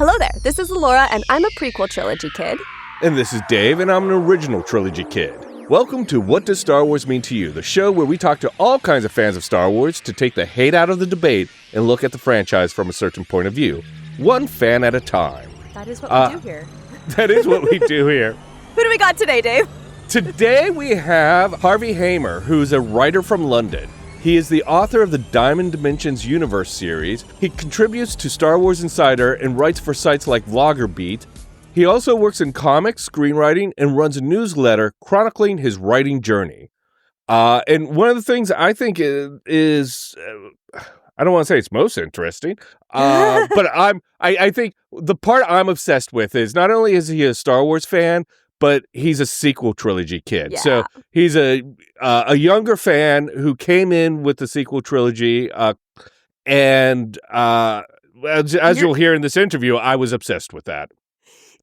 Hello there, this is Laura, and I'm a prequel trilogy kid. And this is Dave, and I'm an original trilogy kid. Welcome to What Does Star Wars Mean to You, the show where we talk to all kinds of fans of Star Wars to take the hate out of the debate and look at the franchise from a certain point of view, one fan at a time. That is what we do here. That is what we do here. Who do we got today, Dave? Today we have Harvey Hamer, who's a writer from London. He is the author of the Diamond Dimensions Universe series. He contributes to Star Wars Insider and writes for sites like VloggerBeat. He also works in comics, screenwriting, and runs a newsletter chronicling his writing journey. And one of the things I think is I don't want to say it's most interesting, but I think the part I'm obsessed with is not only is he a Star Wars fan, but he's a sequel trilogy kid. Yeah. So he's a younger fan who came in with the sequel trilogy, and as you'll hear in this interview, I was obsessed with that.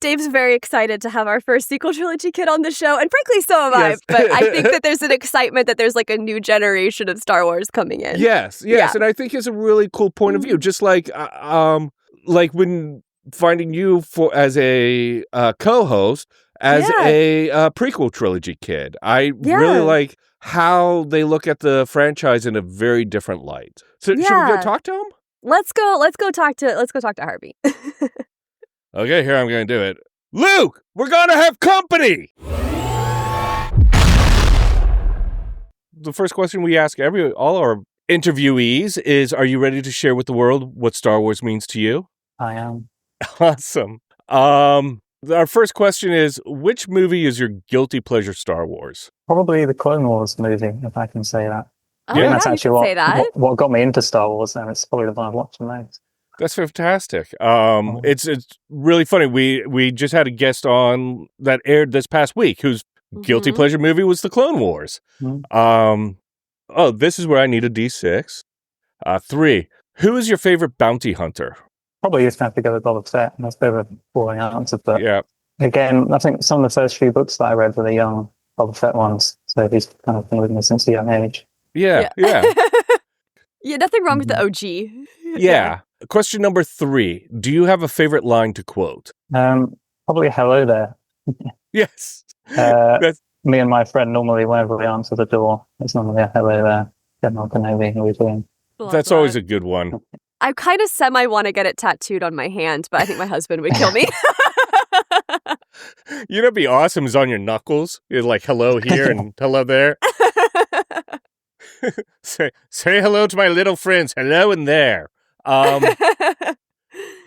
Dave's very excited to have our first sequel trilogy kid on the show, and frankly, so am Yes. I. But I think that there's an excitement that there's like a new generation of Star Wars coming in. Yes, Yeah. and I think it's a really cool point of view. Just like when finding you as a co-host as a prequel trilogy kid, I really like how they look at the franchise in a very different light. So should we go talk to him? Let's go talk to Harvey. Okay, here I'm going to do it. Luke, we're going to have company! The first question we ask all our interviewees is, are you ready to share with the world what Star Wars means to you? I am. Awesome. Our first question is, which movie is your guilty pleasure Star Wars? Probably the Clone Wars movie, if I can say that. Oh, I think that's you actually can say that. what got me into Star Wars, and it's probably the one I've watched the most. That's fantastic. It's really funny. We just had a guest on that aired this past week whose guilty pleasure movie was the Clone Wars. Mm-hmm. This is where I need a D6. 3. Who is your favorite bounty hunter? Probably just have to go with Boba Fett. That's a bit of a boring answer, but Yeah. again, I think some of the first few books that I read were the young Boba Fett ones, so he's kind of been with me since a young age. Yeah. Yeah, nothing wrong with the OG. Yeah. Question number 3. Do you have a favorite line to quote? Probably hello there. Yes. That's- Me and my friend normally, whenever we answer the door, it's normally a hello there. General Kenobi, how are we doing? That's always a good one. I kind of semi want to get it tattooed on my hand, but I think my husband would kill me. You know, it'd be awesome is on your knuckles. You're like, hello here and hello there. say hello to my little friends. Hello in there.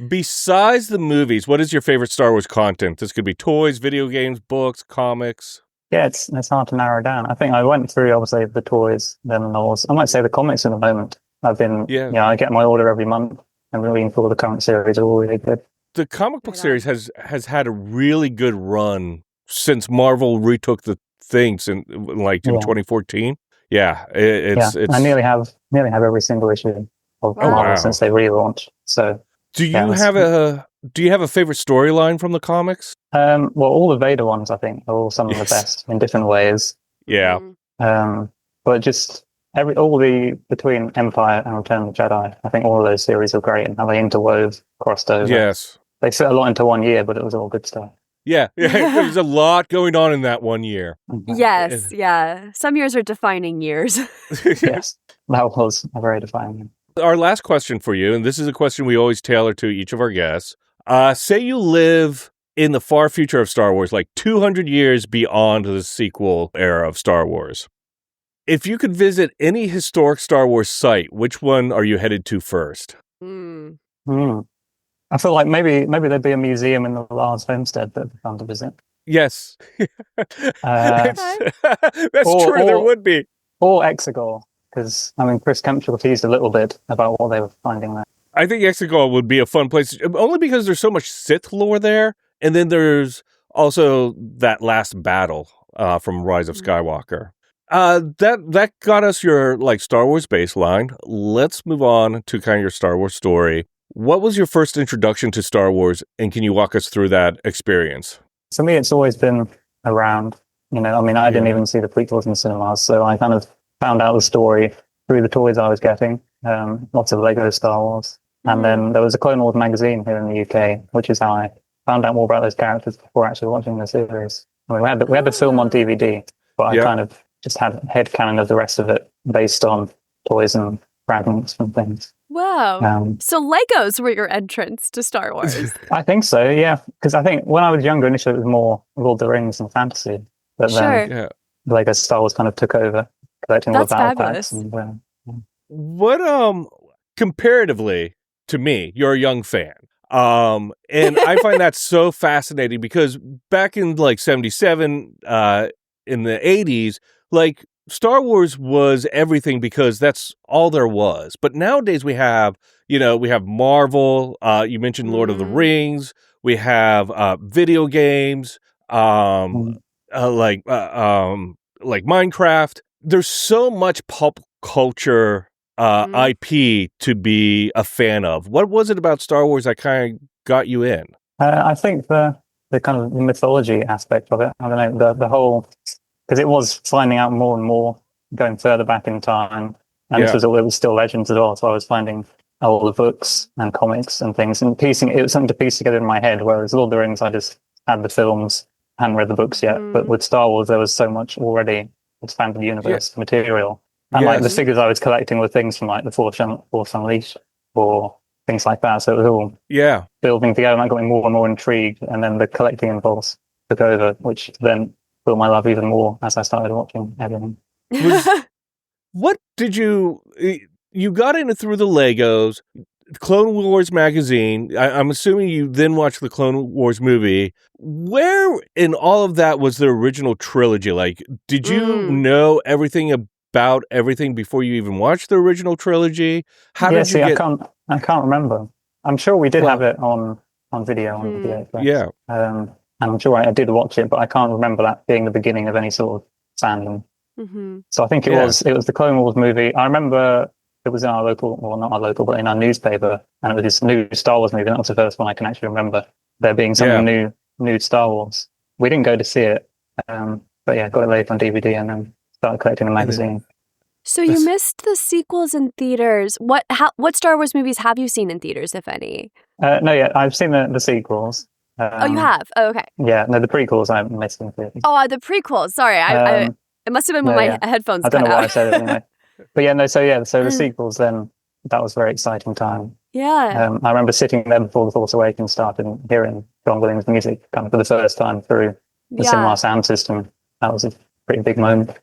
Besides the movies, what is your favorite Star Wars content? This could be toys, video games, books, comics. Yeah, it's hard to narrow down. I think I went through, obviously, the toys, then the novels. I might say the comics at the moment. I've been, I get my order every month, and reading through the current series are all really good. The comic book series has had a really good run since Marvel retook the things in 2014. Yeah, it's. I nearly have every single issue of Marvel since they relaunched. So, do you have a favorite storyline from the comics? Well, all the Vader ones, I think, are all some of the best in different ways. Yeah. But just between Empire and Return of the Jedi, I think all of those series are great and how they crossed over. Yes. They fit a lot into one year, but it was all good stuff. Yeah. There's a lot going on in that one year. Yes, yeah. Some years are defining years. Yes, that was a very defining year. Our last question for you, and this is a question we always tailor to each of our guests. Say you live in the far future of Star Wars, like 200 years beyond the sequel era of Star Wars. If you could visit any historic Star Wars site, which one are you headed to first? I feel like maybe there'd be a museum in the Lars homestead that would be fun to visit. Yes. That's true, there would be. Or Exegol, because, Chris Kempshire teased a little bit about what they were finding there. I think Exegol would be a fun place, only because there's so much Sith lore there, and then there's also that last battle from Rise of Skywalker. That got us your Star Wars baseline. Let's move on to kind of your Star Wars story. What was your first introduction to Star Wars, and can you walk us through that experience? For me, it's always been around. I didn't even see the prequels in cinemas, so I kind of found out the story through the toys I was getting. Lots of Lego Star Wars. And then there was a Clone Wars magazine here in the UK, which is how I found out more about those characters before actually watching the series. I mean, we had the film on DVD, but I kind of just had headcanon of the rest of it based on toys and fragments and things. Wow. So Legos were your entrance to Star Wars. I think so, yeah. Because I think when I was younger, initially it was more Lord of the Rings and fantasy. But then Lego Star Wars kind of took over, collecting all the battle packs. And, what, comparatively to me, you're a young fan. And I find that so fascinating because back in like 77, in the 80s, like Star Wars was everything because that's all there was. But nowadays we have Marvel, you mentioned Lord of the Rings, we have video games, like Minecraft. There's so much pop culture IP to be a fan of. What was it about Star Wars that kind of got you in? I think the kind of mythology aspect of it. I don't know, the whole, because it was finding out more and more, going further back in time, and it was still legends as well. So I was finding all the books and comics and things, and it was something to piece together in my head. Whereas Lord of the Rings, I just had the films, hadn't read the books yet. But with Star Wars, there was so much already expanded universe material. And like the figures I was collecting were things from like the Force Unleashed or things like that. So it was all building together, and I got more and more intrigued. And then the collecting impulse took over, which then built my love even more as I started watching everything. What did you got into through the Legos, Clone Wars magazine? I'm assuming you then watched the Clone Wars movie. Where in all of that was the original trilogy? Like, did you know everything about everything before you even watched the original trilogy? I can't remember. I'm sure we did have it on video on video. Yeah. And I'm sure I did watch it, but I can't remember that being the beginning of any sort of fandom. So I think it was the Clone Wars movie. I remember it was in our local, well, not our local, but in our newspaper, and it was this new Star Wars movie. And that was the first one I can actually remember there being something new Star Wars. We didn't go to see it, but yeah, got it later on DVD and then started collecting the magazine. So you missed the sequels in theaters. What Star Wars movies have you seen in theaters, if any? No, I've seen the sequels. You have? Oh, okay. Yeah, no, the prequels I missed in theaters. Oh, the prequels. Sorry, it must have been when my headphones cut out. I don't know why I said it anyway. But so the sequels, then that was a very exciting time. Yeah. I remember sitting there before The Force Awakens started and hearing John Williams' music kind of for the first time through the cinema sound system. That was a pretty big moment.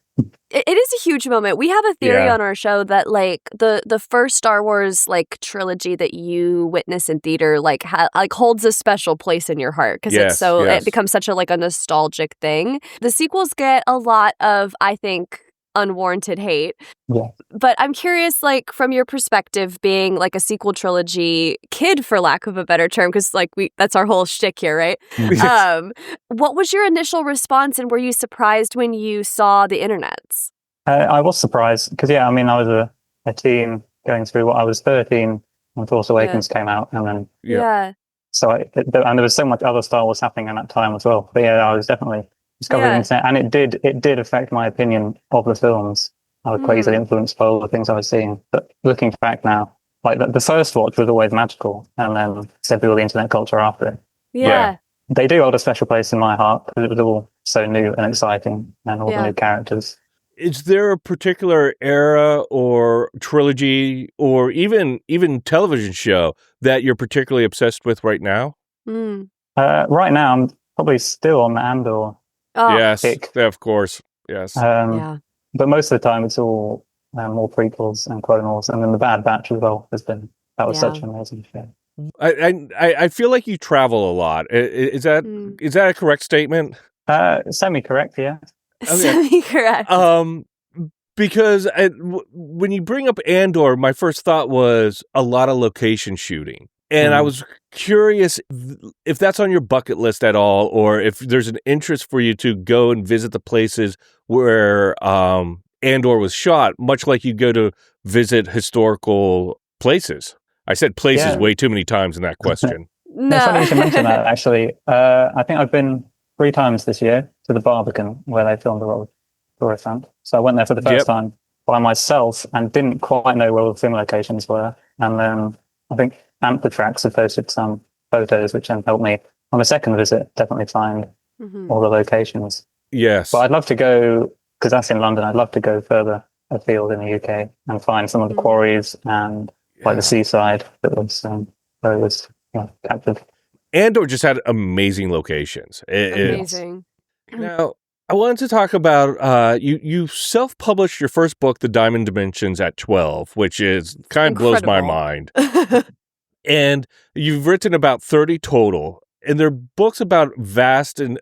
It is a huge moment. We have a theory on our show that like the first Star Wars like trilogy that you witness in theater like holds a special place in your heart because it becomes such a like a nostalgic thing. The sequels get a lot of, I think, unwarranted hate. Yeah. But I'm curious, like, from your perspective, being like a sequel trilogy kid, for lack of a better term, because like that's our whole shtick here, right? What was your initial response, and were you surprised when you saw the internets? I was surprised because I was a teen going through what I was 13 when Force Awakens came out, and then so and there was so much other Star Wars happening at that time as well. But I was definitely discovering the internet, and it did affect my opinion of the films. I was crazy influenced by all the things I was seeing. But looking back now, like the first watch was always magical, and then said all the internet culture after it. Yeah. They do hold a special place in my heart because it was all so new and exciting, and all the new characters. Is there a particular era or trilogy or even television show that you're particularly obsessed with right now? Right now, I'm probably still on the Andor. Yes, of course. Yes. But most of the time, it's all more prequels and Clone Wars, and then the Bad Batch as well that was such an amazing show. I feel like you travel a lot. Is that a correct statement? Semi-correct, yeah. Okay. Semi-correct. Because when you bring up Andor, my first thought was a lot of location shooting. And I was curious if that's on your bucket list at all, or if there's an interest for you to go and visit the places where Andor was shot, much like you go to visit historical places. I said places way too many times in that question. No. It's funny you should mention that, actually. I think I've been 3 times this year to the Barbican, where they filmed the role of Coruscant. So I went there for the first time by myself and didn't quite know where all the film locations were. And then I think Amphitracks have posted some photos, which then helped me on a second visit definitely find all the locations. Yes. But I'd love to go, because that's in London, I'd love to go further afield in the UK and find some of the quarries and like the seaside that was captured. Andor just had amazing locations. Amazing. Now, I wanted to talk about you self-published your first book, The Diamond Dimensions, at 12, which is kind of blows my mind. And you've written about 30 total, and they're books about a vast and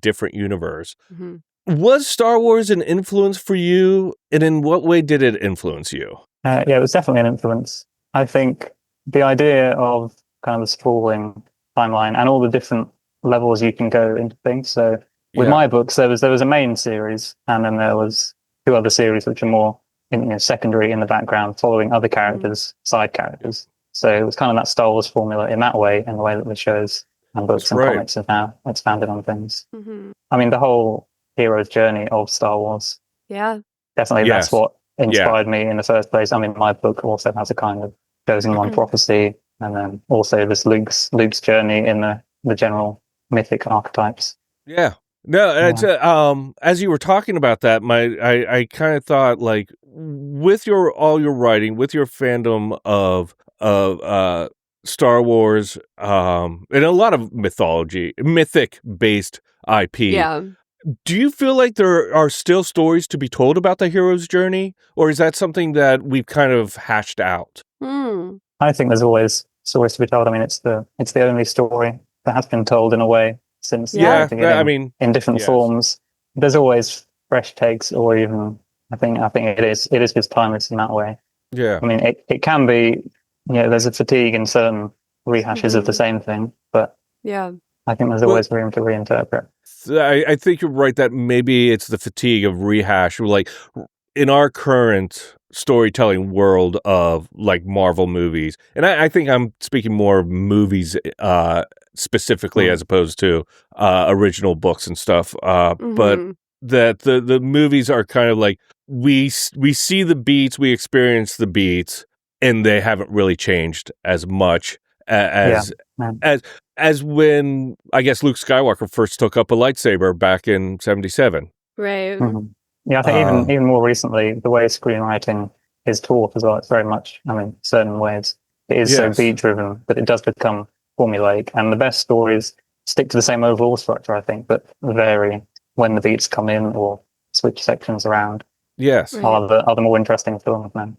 different universe. Mm-hmm. Was Star Wars an influence for you, and in what way did it influence you? Yeah, it was definitely an influence. I think the idea of kind of the sprawling timeline and all the different levels you can go into things. So with my books, there was a main series, and then there was 2 other series which are more secondary in the background, following other characters, side characters. So it was kind of that Star Wars formula in that way, in the way that the shows and books and comics have now expanded on things. Mm-hmm. I mean, the whole hero's journey of Star Wars. Yeah. Definitely that's what inspired me in the first place. I mean, my book also has a kind of chosen one prophecy, and then also this Luke's journey in the general mythic archetypes. Yeah. No, it's as you were talking about that, I kind of thought, like, with all your writing, with your fandom of Star Wars, and a lot of mythic based IP. Yeah. Do you feel like there are still stories to be told about the hero's journey, or is that something that we've kind of hashed out? I think there's always stories to be told. I mean, it's the only story that has been told in a way since the beginning. I mean, in different forms. There's always fresh takes, or even I think it is just timeless in that way. Yeah. I mean, it can be. There's a fatigue in certain rehashes of the same thing, but I think there's always room to reinterpret. I think you're right that maybe it's the fatigue of rehash. Like in our current storytelling world of like Marvel movies, and I think I'm speaking more of movies specifically as opposed to original books and stuff. But that the movies are kind of like we see the beats, we experience the beats, and they haven't really changed as much as when, I guess, Luke Skywalker first took up a lightsaber back in 77. Right. Mm-hmm. Yeah, I think even more recently, the way screenwriting is taught as well, it's very much, I mean, certain ways, it is so beat-driven, but it does become formulaic. And the best stories stick to the same overall structure, I think, but vary when the beats come in or switch sections around. Yes. Are the more interesting films now.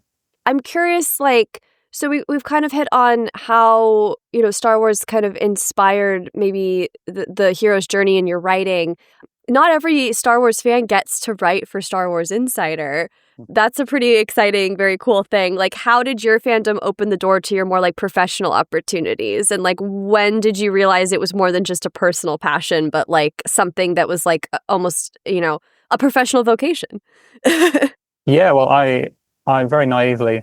I'm curious, like, so we've kind of hit on how, Star Wars kind of inspired maybe the hero's journey in your writing. Not every Star Wars fan gets to write for Star Wars Insider. That's a pretty exciting, very cool thing. Like, how did your fandom open the door to your more like professional opportunities? And like, when did you realize it was more than just a personal passion, but like something that was like almost, a professional vocation? Yeah, well, I very naively,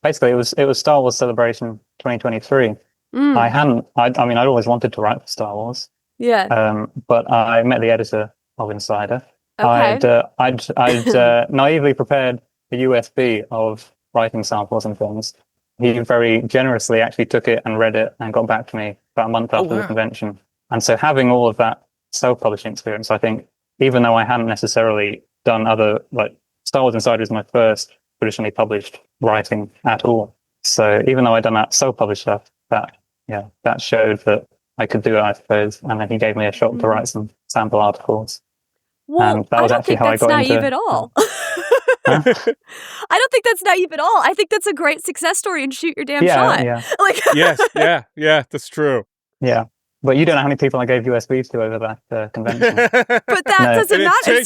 basically it was Star Wars Celebration 2023. I'd always wanted to write for Star Wars. Yeah. But I met the editor of Insider. Okay. I'd naively prepared a USB of writing samples and things. He very generously actually took it and read it and got back to me about a month after the convention. And so having all of that self-publishing experience, I think, even though I hadn't necessarily done other, like Star Wars Insider is my first traditionally published writing at all. So even though I'd done that self-published stuff, that showed that I could do it, I suppose. And then he gave me a shot to write some sample articles. Well, and that was actually how I got into it. I don't think that's naive at all. I think that's a great success story and shoot your damn shot. Yeah. Like, yeah, that's true. Yeah. But you don't know how many people I gave USBs to over that convention. But that doesn't matter. It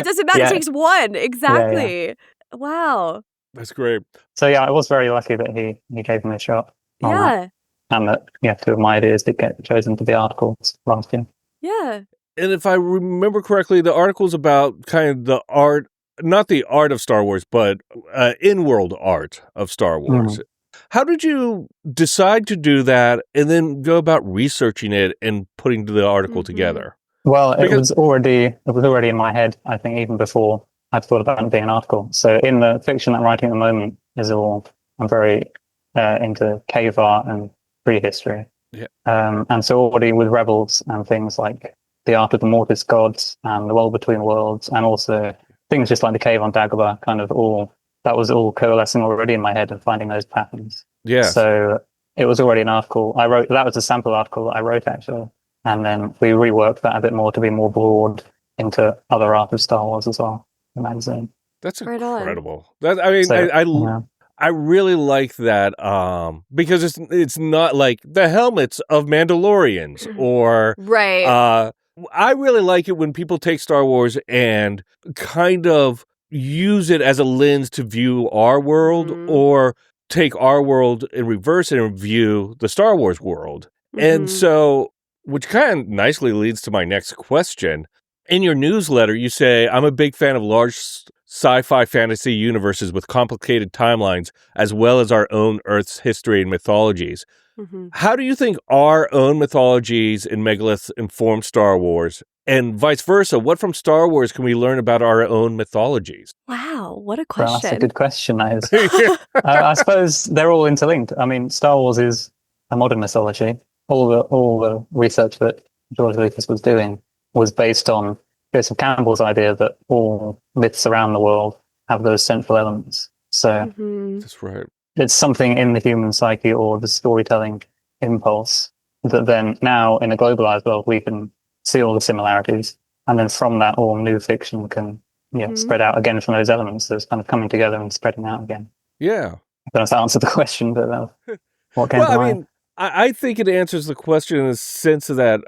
doesn't matter. It takes one. Exactly. Yeah. Wow. That's great. So I was very lucky that he gave me a shot. Yeah. And that, 2 of my ideas did get chosen to be articles last year. Yeah. And if I remember correctly, the article's about kind of the art, not the art of Star Wars, but in-world art of Star Wars. Mm-hmm. How did you decide to do that and then go about researching it and putting the article together? Well, it was already in my head, I think, even before I'd thought about it being an article. So in the fiction I'm writing at the moment is all I'm very into cave art and prehistory. Yeah. And so already with Rebels and things like the Art of the Mortis Gods and the World Between Worlds, and also things just like the Cave on Dagobah, that was all coalescing already in my head and finding those patterns. Yeah. So it was already an article I wrote. That was a sample article that I wrote, actually. And then we reworked that a bit more to be more broad into other art of Star Wars as well, the magazine. That's right incredible. I really like that because it's not like the helmets of Mandalorians or right. I really like it when people take Star Wars and kind of use it as a lens to view our world or take our world and reverse it and view the Star Wars world. And so, which kind of nicely leads to my next question. In your newsletter, you say, I'm a big fan of large sci-fi fantasy universes with complicated timelines, as well as our own Earth's history and mythologies. How do you think our own mythologies and megaliths inform Star Wars? And vice versa, what from Star Wars can we learn about our own mythologies? Wow, what a question. Well, that's a good question, that is. I suppose they're all interlinked. I mean, Star Wars is a modern mythology. All the research that George Lucas was doing was based on Joseph Campbell's idea that all myths around the world have those central elements. So that's right. It's something in the human psyche or the storytelling impulse that then now in a globalized world we can see all the similarities, and then from that all new fiction can spread out again from those elements. So it's kind of coming together and spreading out again. Yeah. I don't know if that answered the question, but what came to mind? I mean, I think it answers the question in the sense that,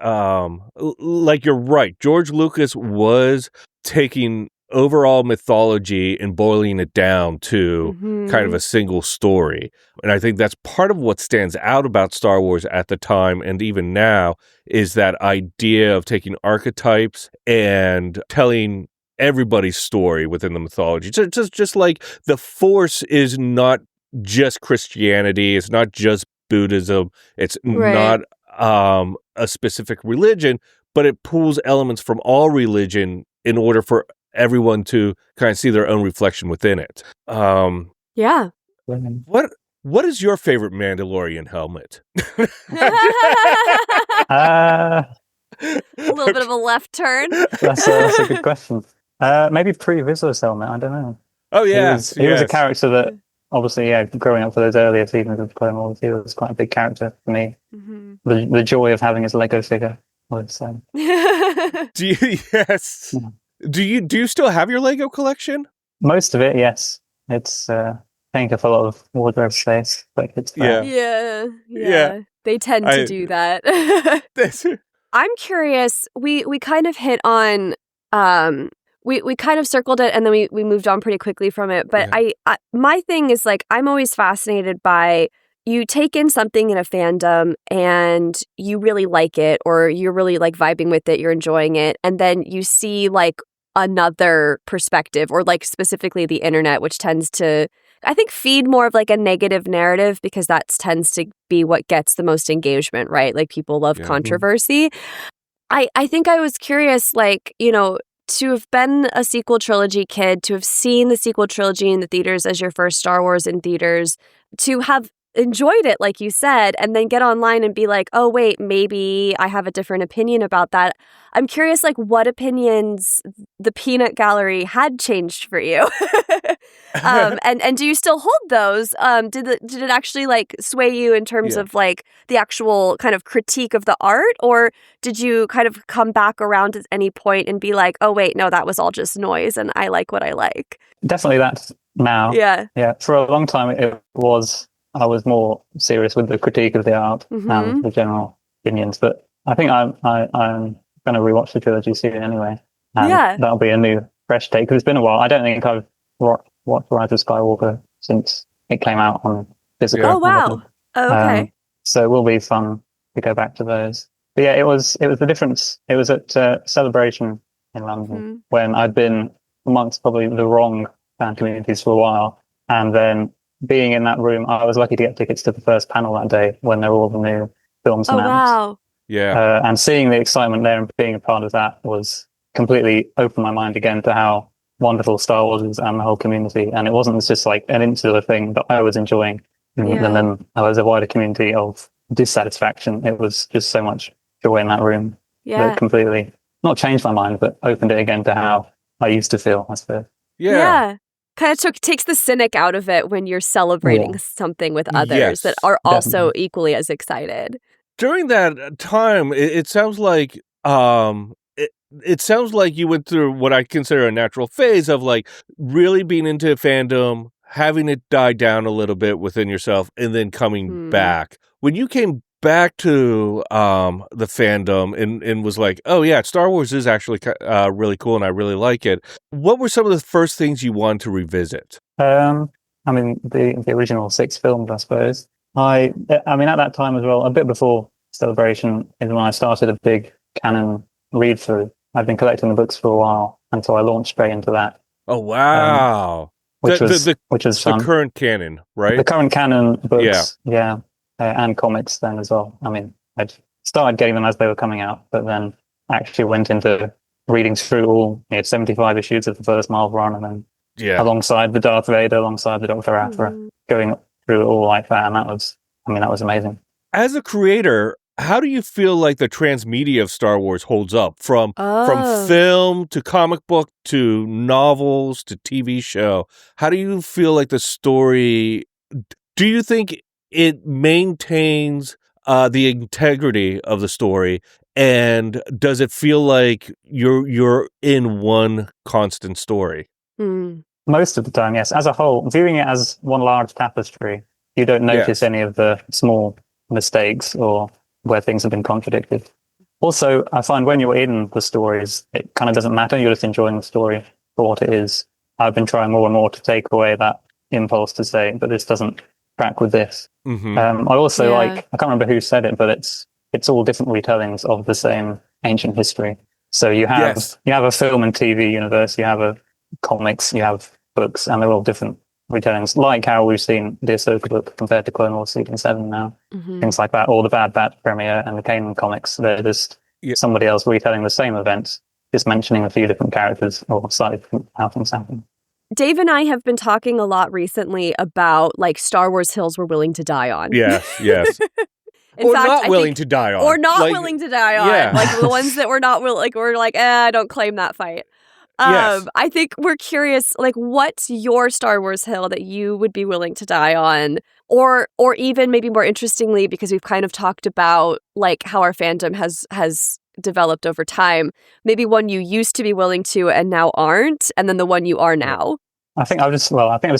like you're right, George Lucas was taking overall mythology and boiling it down to kind of a single story. And I think that's part of what stands out about Star Wars at the time and even now is that idea of taking archetypes and telling everybody's story within the mythology. Just like the Force is not just Christianity, it's not just Buddhism, it's not a specific religion, but it pulls elements from all religion in order for everyone to kind of see their own reflection within it. Yeah. What is your favorite Mandalorian helmet? A little bit of a left turn. That's a good question. Maybe Pre Vizsla helmet. I don't know. Oh yeah, he was a character that obviously, growing up for those earlier seasons of Clone Wars, he was quite a big character for me. The joy of having his Lego figure was. Do you? Yes. Yeah. Do you still have your Lego collection? Most of it, yes. It's taking up a lot of wardrobe space, but it's yeah. They tend to do that. I'm curious. We kind of hit on. We kind of circled it and then we moved on pretty quickly from it. But I my thing is like I'm always fascinated by you take in something in a fandom and you really like it or you're really like vibing with it, you're enjoying it, and then you see like another perspective or like specifically the internet, which tends to I think feed more of like a negative narrative because that tends to be what gets the most engagement, right? Like people love controversy. I think I was curious, like, you know, to have been a sequel trilogy kid, to have seen the sequel trilogy in the theaters as your first Star Wars in theaters, to have enjoyed it, like you said, and then get online and be like, oh, wait, maybe I have a different opinion about that. I'm curious, like, what opinions the peanut gallery had changed for you. And do you still hold those? Did it actually, like, sway you in terms of, like, the actual kind of critique of the art? Or did you kind of come back around at any point and be like, oh, wait, no, that was all just noise and I like what I like? Definitely that's now. Yeah. For a long time, I was more serious with the critique of the art and the general opinions, but I think I'm going to rewatch the trilogy soon anyway, and that'll be a new, fresh take, because it's been a while. I don't think I've watched Rise of Skywalker since it came out on physical. Oh, wow. Okay. So it will be fun to go back to those. But yeah, it was the difference. It was at Celebration in London when I'd been amongst probably the wrong fan communities for a while, and then being in that room, I was lucky to get tickets to the first panel that day when there were all the new films announced. Wow. Yeah. And seeing the excitement there and being a part of that was completely opened my mind again to how wonderful Star Wars is and the whole community. And it wasn't just like an insular thing that I was enjoying. And then there was a wider community of dissatisfaction. It was just so much joy in that room that completely not changed my mind, but opened it again to how I used to feel, I suppose. Yeah. Kind of takes the cynic out of it when you're celebrating something with others that are also equally as excited. During that time, it sounds like it sounds like you went through what I consider a natural phase of like really being into fandom, having it die down a little bit within yourself, and then coming back. When you came back to the fandom and was like, oh yeah, Star Wars is actually really cool and I really like it. What were some of the first things you wanted to revisit? I mean, the original 6 films, I suppose. I mean, at that time as well, a bit before Celebration is when I started a big canon read through. I've been collecting the books for a while, and so I launched straight into that. Oh wow! Which was fun. The current canon, right? The current canon books, and comics then as well. I mean, I'd started getting them as they were coming out, but then actually went into reading through all 75 issues of the first Marvel run, and then alongside the Darth Vader, alongside the Dr. Aphra, going through it all like that, and that was amazing. As a creator, how do you feel like the transmedia of Star Wars holds up from film to comic book to novels to TV show? How do you feel like the story? Do you think it maintains the integrity of the story, and does it feel like you're in one constant story? Most of the time, yes. As a whole, viewing it as one large tapestry, you don't notice any of the small mistakes or where things have been contradicted. Also, I find when you're in the stories, it kind of doesn't matter. You're just enjoying the story for what it is. I've been trying more and more to take away that impulse to say, but this doesn't track with this. I also I can't remember who said it, but it's all different retellings of the same ancient history. So you have a film and TV universe, you have a comics, you have books, and they're all different retellings, like how we've seen the Ahsoka book compared to Clone Wars Season 7 now. Things like that, or the Bad Batch premiere and the Kanan comics. They're just somebody else retelling the same events, just mentioning a few different characters or slightly different how things happen. Dave and I have been talking a lot recently about like Star Wars hills we're willing to die on. Yes. Or fact, not willing to die on. Or not willing to die on. Yeah. Like the ones that we're not willing, like we're like, I don't claim that fight. I think we're curious, like, what's your Star Wars hill that you would be willing to die on? Or even maybe more interestingly, because we've kind of talked about like how our fandom has developed over time, maybe one you used to be willing to and now aren't, and then the one you are now. I think I've just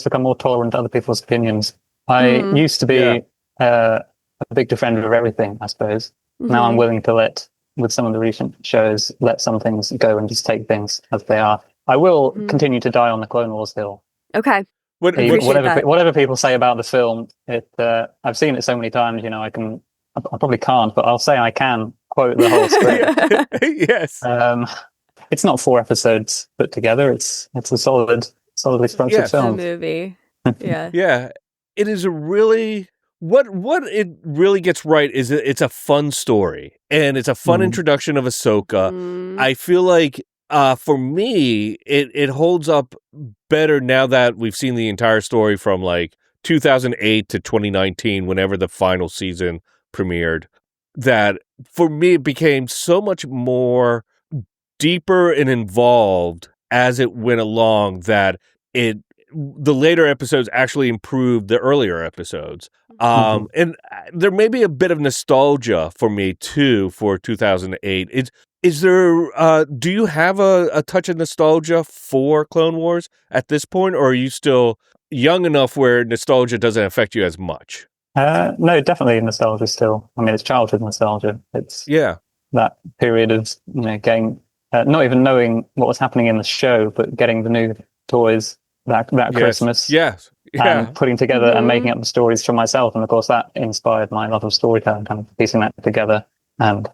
become more tolerant to other people's opinions. I used to be a big defender of everything, I suppose. Now I'm willing to with some of the recent shows, let some things go and just take things as they are. I will continue to die on the Clone Wars hill. Okay. Whatever people say about the film, I've seen it so many times, I probably can't, but I'll say I can quote the whole script. Yes. It's not 4 episodes put together. It's a solidly structured film. It's a movie. Yeah. Yeah. It is a really... What it really gets right is it's a fun story, and it's a fun introduction of Ahsoka. I feel like for me, it holds up better now that we've seen the entire story from like 2008 to 2019, whenever the final season premiered. That for me, it became so much more deeper and involved as it went along that the later episodes actually improved the earlier episodes. And there may be a bit of nostalgia for me too for 2008. Is there, do you have a touch of nostalgia for Clone Wars at this point, or are you still young enough where nostalgia doesn't affect you as much? No, definitely nostalgia still. I mean, it's childhood nostalgia. It's that period of, getting, not even knowing what was happening in the show, but getting the new toys that Christmas. Yes. Yeah. And putting together and making up the stories for myself. And of course, that inspired my love of storytelling, kind of piecing that together and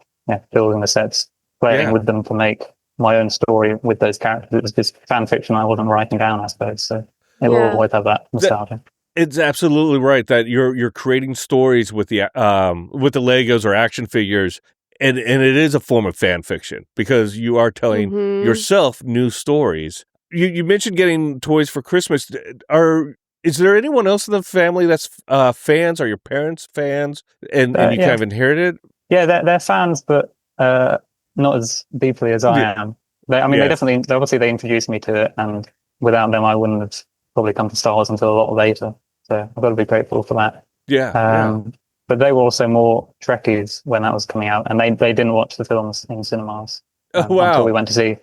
building the sets, playing with them to make my own story with those characters. It was just fan fiction I wasn't writing down, I suppose. So it will always have that nostalgia. It's absolutely right that you're creating stories with the Legos or action figures, and it is a form of fan fiction because you are telling yourself new stories. you mentioned getting toys for Christmas. Is there anyone else in the family that's fans? Are your parents fans? And you kind of inherited? Yeah, they're fans, but not as deeply as I am. They obviously they introduced me to it, and without them, I wouldn't have probably come to Star Wars until a lot later. So I've got to be grateful for that. Yeah. But they were also more Trekkies when that was coming out, and they didn't watch the films in cinemas until we went to see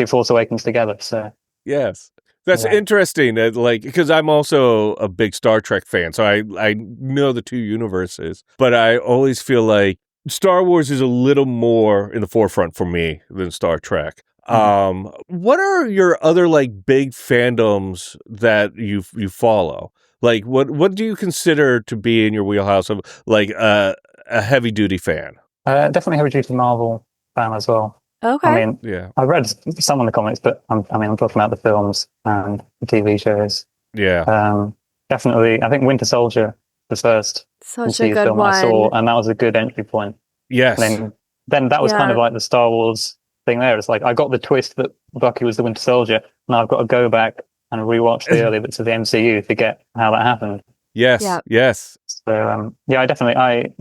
Force Awakens together. So yes. That's interesting, because I'm also a big Star Trek fan, so I know the two universes, but I always feel like Star Wars is a little more in the forefront for me than Star Trek. What are your other big fandoms that you follow? Like, what do you consider to be in your wheelhouse of a heavy duty fan? Definitely heavy duty Marvel fan as well. Okay. I mean, I've read some of the comics, but I'm talking about the films and the TV shows. Yeah. Definitely, I think Winter Soldier, the first such a good film one. I saw, and that was a good entry point. Yes. And then that was kind of like the Star Wars thing there. It's like, I got the twist that Bucky was the Winter Soldier. Now I've got to go back and rewatch the early bits of the MCU to get how that happened. Yes. Yeah. Yes. So, I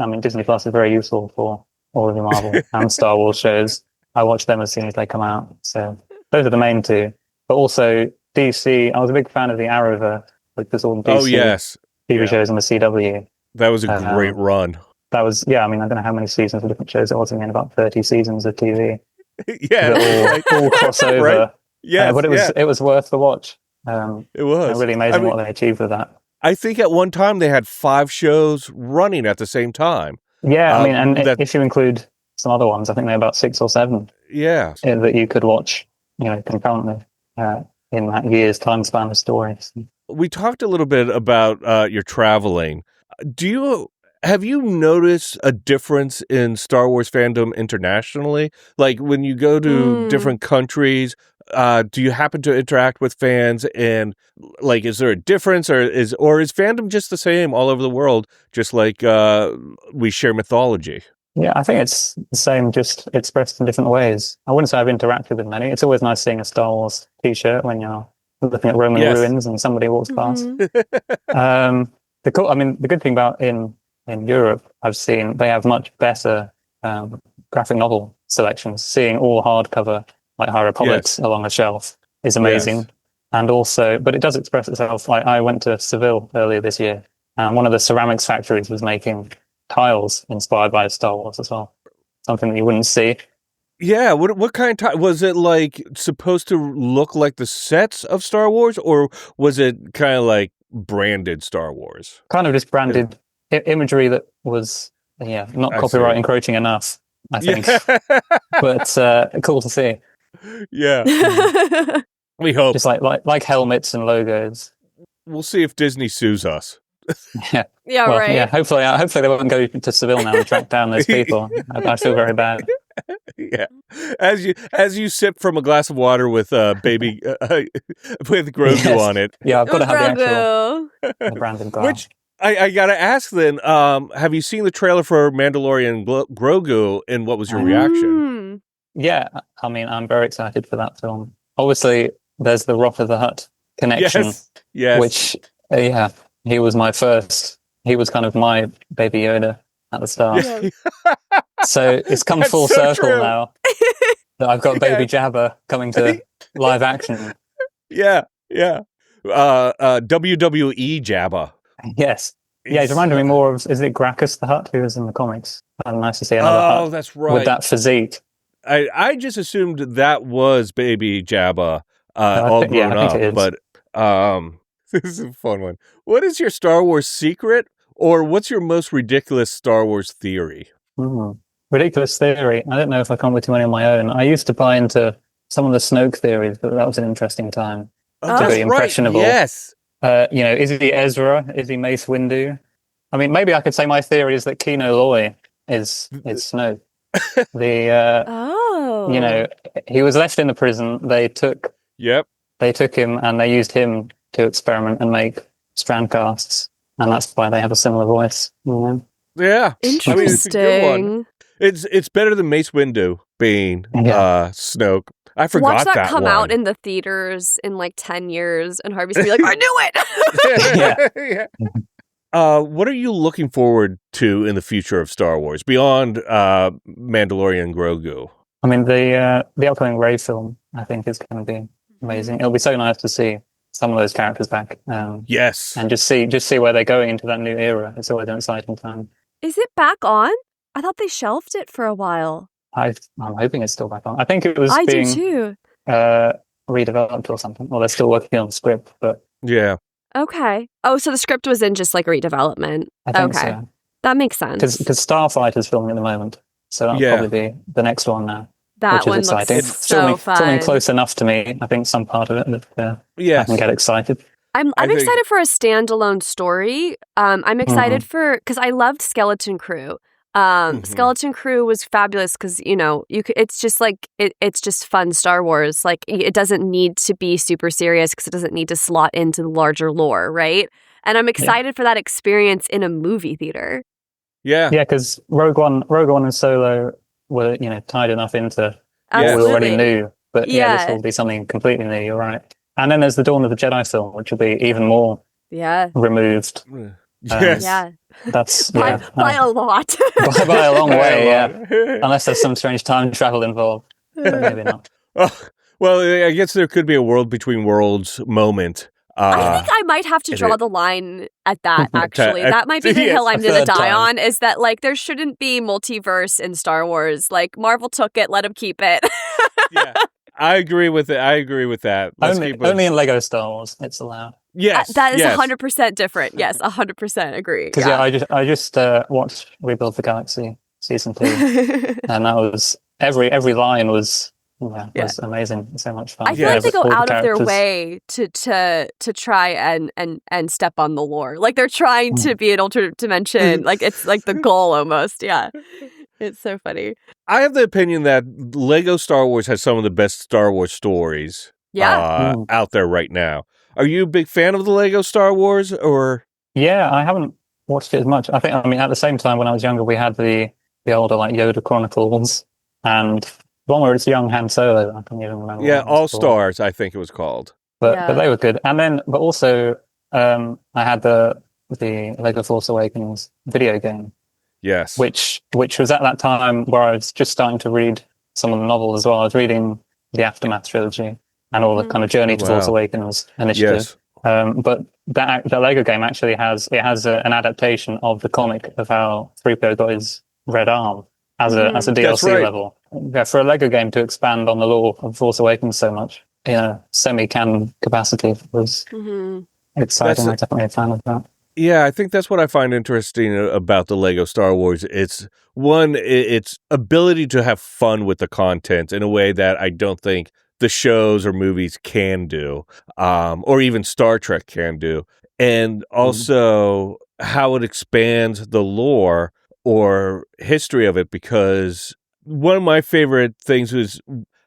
mean, Disney Plus is very useful for all of the Marvel and Star Wars shows. I watch them as soon as they come out. So those are the main two. But also DC, I was a big fan of the Arrowverse, there's all DC TV shows on the CW. That was a great run. That was, I mean, I don't know how many seasons of different shows it was, again, about 30 seasons of TV. All crossover. Right? Yeah, but it was worth the watch. It was. Really amazing what they achieved with that. I think at one time they had 5 shows running at the same time. Yeah, I mean, and if you include some other ones, I think they're about 6 or 7. Yeah. That you could watch, concurrently in that year's time span of stories. We talked a little bit about your traveling. Have you noticed a difference in Star Wars fandom internationally? Like when you go to different countries, do you happen to interact with fans, and is there a difference, or is fandom just the same all over the world, just like we share mythology? Yeah, I think it's the same, just expressed in different ways. I wouldn't say I've interacted with many. It's always nice seeing a Star Wars t-shirt when you're looking at Roman ruins and somebody walks past. The good thing about in Europe, I've seen they have much better graphic novel selections. Seeing all hardcover, like High Republics along a shelf is amazing. Yes. And also, but it does express itself. Like, I went to Seville earlier this year, and one of the ceramics factories was making tiles inspired by Star Wars as well. Something that you wouldn't see. Yeah, what kind of tile? Was it supposed to look like the sets of Star Wars, or was it kind of branded Star Wars? Kind of just branded imagery that was not copyright encroaching enough, I think. But cool to see. Yeah. We hope. Just like helmets and logos. We'll see if Disney sues us. Right. Yeah, hopefully they won't go to Seville now and track down those people. I feel very bad. Yeah, as you sip from a glass of water with baby with Grogu on it. Yeah, I've got to have the branded glass. Which I gotta ask then. Have you seen the trailer for Mandalorian Grogu, and what was your reaction? Yeah, I mean, I'm very excited for that film. Obviously, there's the Rock of the Hutt connection. Yes. Which he was my first. He was kind of my Baby Yoda at the start. Yeah. So it's come full circle now that I've got Baby Jabba coming to live action. Yeah. WWE Jabba. Yes. Yeah, he's reminded me more of, is it Gracchus the Hutt, who was in the comics? Nice to see another Hutt. Oh, that's right. With that physique. I just assumed that was Baby Jabba all grown up. But this is a fun one. What is your Star Wars secret, or what's your most ridiculous Star Wars theory? Ridiculous theory. I don't know if I come up with too many on my own. I used to buy into some of the Snoke theories, but that was an interesting time. Oh, that's impressionable. Right. Yes. Is he Ezra? Is he Mace Windu? I mean, maybe I could say my theory is that Kino Loy is Snoke. He was left in the prison. They took him and they used him to experiment and make strand casts, and that's why they have a similar voice. Yeah, interesting. I mean, it's a good one. It's better than Mace Windu being Snoke. I forgot watch that come one. out in the theaters in like 10 years, and Harvey's gonna be like, I knew it! Yeah. What are you looking forward to in the future of Star Wars, beyond Mandalorian and Grogu? I mean, the upcoming Rey film, I think, is going to be amazing. It'll be so nice to see some of those characters back. Yes. And just see where they're going into that new era. It's always an exciting time. Is it back on? I thought they shelved it for a while. I'm hoping it's still back on. I think it was do being too. Redeveloped or something. Or they're still working on the script, but yeah. Okay. Oh, so the script was in just like redevelopment. I think so. That makes sense. Because Starfighter's filming at the moment, so that'll probably be the next one now. That one exciting. looks so fun. Filming close enough to me. I think some part of it that I can get excited. I'm excited for a standalone story. I'm excited because I loved Skeleton Crew. Skeleton Crew was fabulous because it's just like it's just fun Star Wars. Like it doesn't need to be super serious because it doesn't need to slot into the larger lore, right? And I'm excited for that experience in a movie theater. Yeah, because Rogue One and Solo were tied enough into what we already knew. But this will be something completely new. You're right. And then there's the Dawn of the Jedi film, which will be even more removed. Yes. That's by a lot. by a long way, unless there's some strange time travel involved. But maybe not. Well, I guess there could be a world between worlds moment. I think I might have to draw the line at that, actually. That might be the hill I'm going to die on, is that, like, there shouldn't be multiverse in Star Wars. Like, Marvel took it, let them keep it. Yeah, I agree with it. I agree with that. Only in Lego Star Wars, it's allowed. Yes. That is 100% different. Yes, 100% agree. Because, I just watched Rebuild the Galaxy Season 2, and that was, every line was amazing. So much fun. I feel like they go out of their way to try and step on the lore. Like they're trying to be an alternate dimension. Like it's like the goal almost. Yeah. It's so funny. I have the opinion that Lego Star Wars has some of the best Star Wars stories out there right now. Are you a big fan of the Lego Star Wars or? Yeah, I haven't watched it as much. I mean, at the same time when I was younger, we had the older like Yoda Chronicles and the one where it's young Han Solo. I can't even remember. Yeah, All Stars, I think it was called. But they were good. And then, but also, I had the Lego Force Awakens video game. Yes. Which was at that time where I was just starting to read some of the novels as well. I was reading the Aftermath trilogy and all the kind of Journey to Force Awakens initiative. Yes. But that Lego game actually has an adaptation of the comic of how 3PO got his red arm as a DLC level. Yeah, for a Lego game to expand on the lore of Force Awakens so much in a semi-canon capacity was exciting. I'm definitely a fan of that. Yeah, I think that's what I find interesting about the Lego Star Wars. It's its ability to have fun with the content in a way that I don't think the shows or movies can do, or even Star Trek can do. And also how it expands the lore or history of it, because one of my favorite things is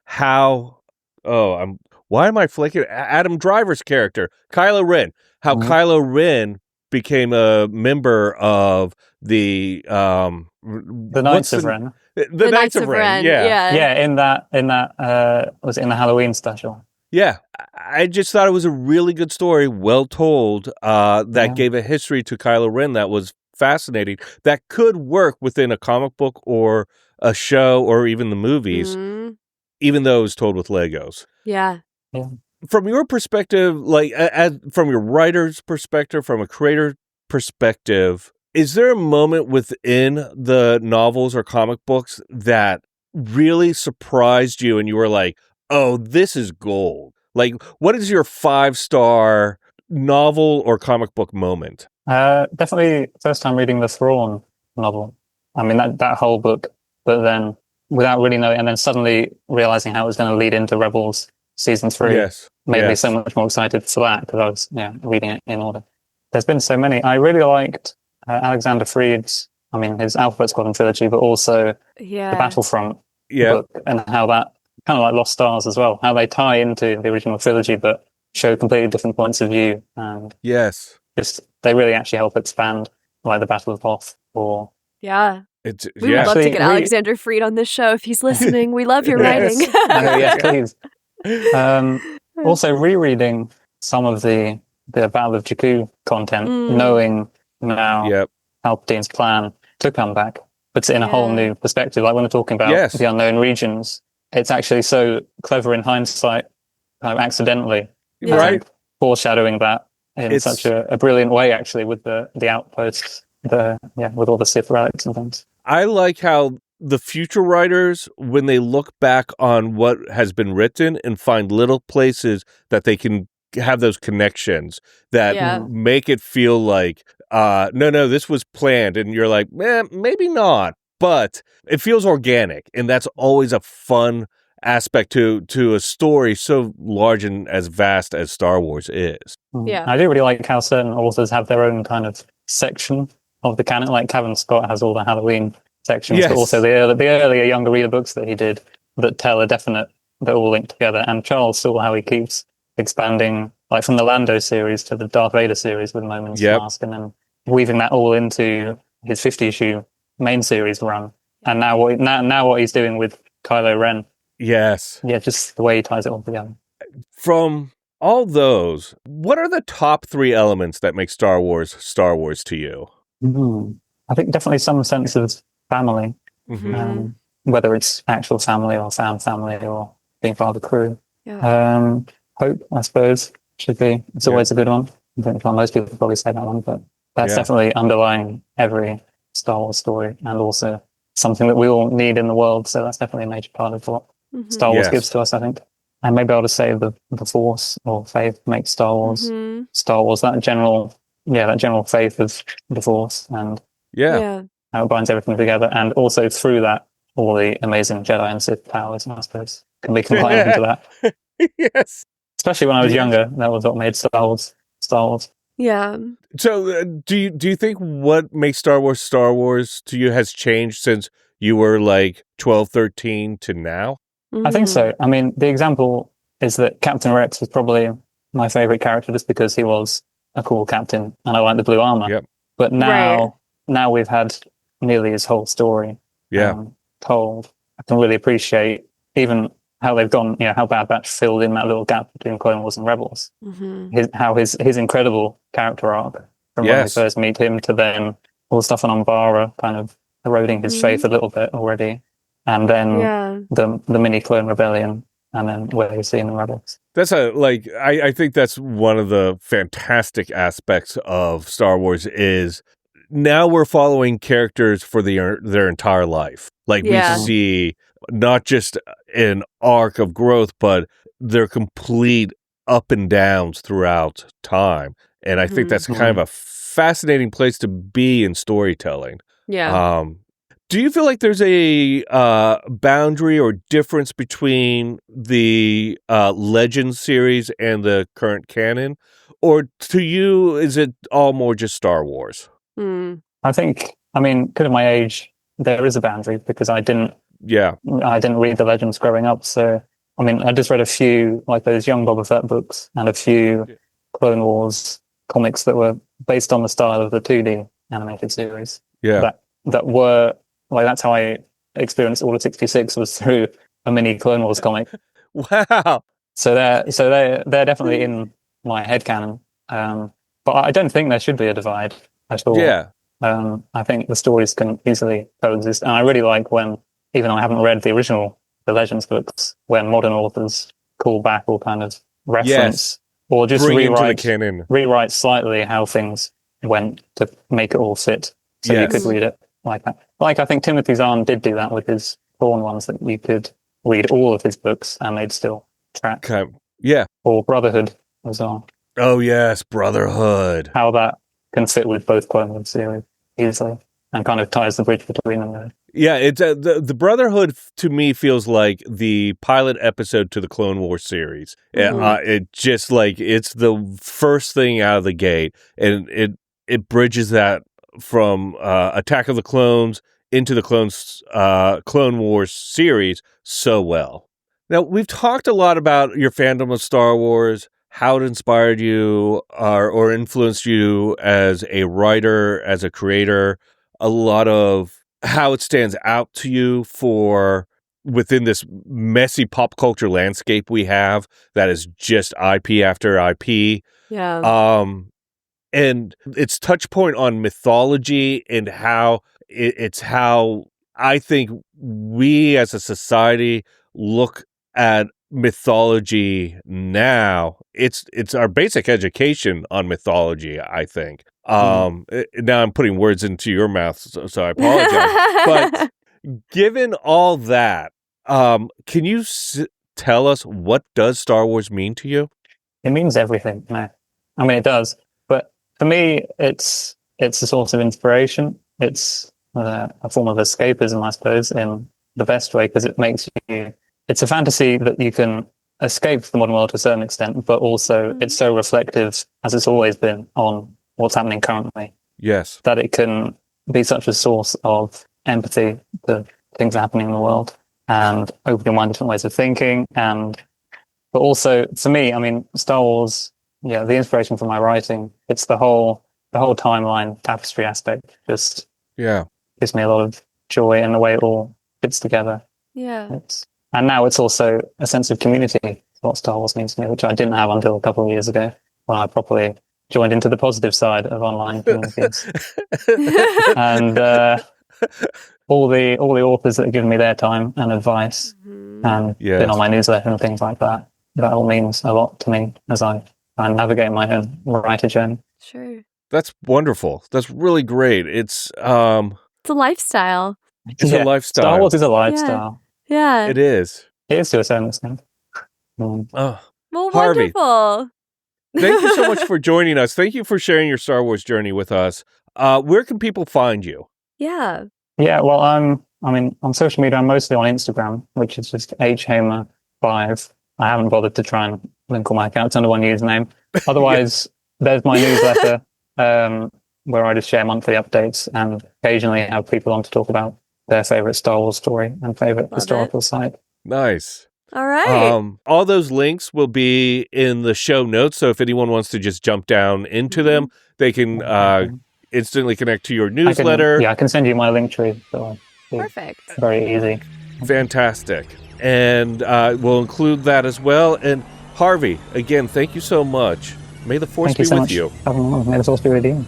how, why am I flicking? Adam Driver's character, Kylo Ren, how Kylo Ren became a member of the Knights of Ren. The Knights of Ren. Yeah. In that was it in the Halloween special? Yeah, I just thought it was a really good story, well told. That gave a history to Kylo Ren that was fascinating. That could work within a comic book or a show or even the movies, even though it was told with Legos. Yeah. From your perspective, like from your writer's perspective, from a creator perspective, is there a moment within the novels or comic books that really surprised you and you were like, oh, this is gold? Like, what is your 5-star novel or comic book moment? Definitely first time reading the Thrawn novel. I mean, that whole book, but then without really knowing, and then suddenly realizing how it was going to lead into Rebels Season 3 made me so much more excited for that because I was reading it in order. There's been so many. I really liked Alexander Freed's, his Alphabet Squadron trilogy, but also the Battlefront book, and how that kind of like Lost Stars as well, how they tie into the original trilogy but show completely different points of view. And just they really actually help expand, like the Battle of Hoth or We would love to get Alexander Freed on this show if he's listening. We love your writing. Yes, please. Also, rereading some of the Battle of Jakku content, knowing now Palpatine's plan to come back, puts it in a whole new perspective. Like when we're talking about the unknown regions, it's actually so clever in hindsight, kind of accidentally, right? Foreshadowing that in such a brilliant way, actually, with the outposts, with all the Sith relics and things. I like how the future writers, when they look back on what has been written and find little places that they can have those connections that make it feel like, no, this was planned. And you're like, maybe not, but it feels organic. And that's always a fun aspect to a story so large and as vast as Star Wars is. Yeah. I do really like how certain authors have their own kind of section of the canon. Like Cavan Scott has all the Halloween sections, but also the earlier younger reader books that he did that tell a definite, they're all linked together. And Charles saw how he keeps expanding, like from the Lando series to the Darth Vader series with Momin's Mask, and then weaving that all into his 50-issue main series run. And now what he's doing with Kylo Ren. Yes. Yeah, just the way he ties it all together. From all those, what are the top 3 elements that make Star Wars to you? I think definitely some sense of family, whether it's actual family or found family or being part of the crew. Hope, I suppose, should be. It's always a good one. I think most people probably say that one, but that's definitely underlying every Star Wars story, and also something that we all need in the world. So that's definitely a major part of what Star Wars gives to us, I think. And maybe I'll just say the Force or faith makes Star Wars Star Wars. That general faith of the Force and how it binds everything together, and also through that all the amazing Jedi and Sith powers, I suppose, can be combined into that. Yes. Especially when I was younger, that was what made Star Wars. Yeah. So, do you think what makes Star Wars to you has changed since you were like 12, 13 to now? I think so. I mean, the example is that Captain Rex was probably my favorite character just because he was a cool captain and I like the blue armor. Yep. But now we've had nearly his whole story told. I can really appreciate even how they've gone, how Bad Batch filled in that little gap between Clone Wars and Rebels. His incredible character arc from when we first meet him to then all the stuff on Umbara kind of eroding his faith a little bit already. And then the mini clone rebellion, and then where you see in the Rebels. That's I think that's one of the fantastic aspects of Star Wars is now we're following characters for their entire life. Like we see not just an arc of growth, but their complete up and downs throughout time. And I think that's kind of a fascinating place to be in storytelling. Yeah. Do you feel like there's a boundary or difference between the Legends series and the current canon? Or to you, is it all more just Star Wars? I think, because of my age, there is a boundary because I didn't read the Legends growing up. So, I just read a few, like those young Boba Fett books and a few Clone Wars comics that were based on the style of the 2D animated series. Yeah. That were... Like, that's how I experienced Order 66 was through a mini Clone Wars comic. Wow. So they're definitely in my headcanon. But I don't think there should be a divide at all. Yeah. I think the stories can easily coexist. And I really like when, even though I haven't read the Legends books, when modern authors call back or kind of reference or just rewrite slightly how things went to make it all fit so you could read it like that. Like I think Timothy Zahn did do that with his Thrawn ones, that you could read all of his books and they'd still track. Or Brotherhood as well. Oh yes, Brotherhood. How that can fit with both Clone Wars series easily and kind of ties the bridge between them there. Yeah, it's the Brotherhood to me feels like the pilot episode to the Clone Wars series. It just it's the first thing out of the gate, and it bridges that from Attack of the Clones into the Clone Wars series so well. Now, we've talked a lot about your fandom of Star Wars, how it inspired you or influenced you as a writer, as a creator, a lot of how it stands out to you for within this messy pop culture landscape we have that is just IP after IP. Yeah. And its touch point on mythology and how it's how I think we as a society look at mythology now. It's our basic education on mythology, I think. Now I'm putting words into your mouth, so I apologize. But given all that, can you tell us what does Star Wars mean to you? It means everything. No, I mean it does. But for me, it's a source of inspiration. It's a form of escapism, I suppose, in the best way, because it makes you. It's a fantasy that you can escape the modern world to a certain extent, but also it's so reflective, as it's always been, on what's happening currently. Yes. That it can be such a source of empathy to things happening in the world and open your mind to different ways of thinking. But also, for me, I mean, Star Wars, the inspiration for my writing, it's the whole timeline tapestry aspect. Just gives me a lot of joy in the way it all fits together. Yeah. And now it's also a sense of community, what Star Wars means to me, which I didn't have until a couple of years ago when I properly joined into the positive side of online communities. And all the authors that have given me their time and advice and been on my newsletter and things like that, that all means a lot to me as I navigate my own writer journey. Sure. That's wonderful. That's really great. It's a lifestyle. It's a lifestyle. Star Wars is a lifestyle. Yeah. It is. It is to a certain extent. Well, Harvey, wonderful. Thank you so much for joining us. Thank you for sharing your Star Wars journey with us. Where can people find you? Yeah. Yeah, well, on social media, I'm mostly on Instagram, which is just hhamer5. I haven't bothered to try and link all my accounts under one username. Otherwise, there's my newsletter, where I just share monthly updates and occasionally have people on to talk about their favorite Star Wars story and favorite historical site. Nice. All right. All those links will be in the show notes. So if anyone wants to just jump down into them, they can instantly connect to your newsletter. I can send you my link tree. So perfect. Very easy. Fantastic. And we'll include that as well. And Harvey, again, thank you so much. May the Force be with you. May the Force be with you.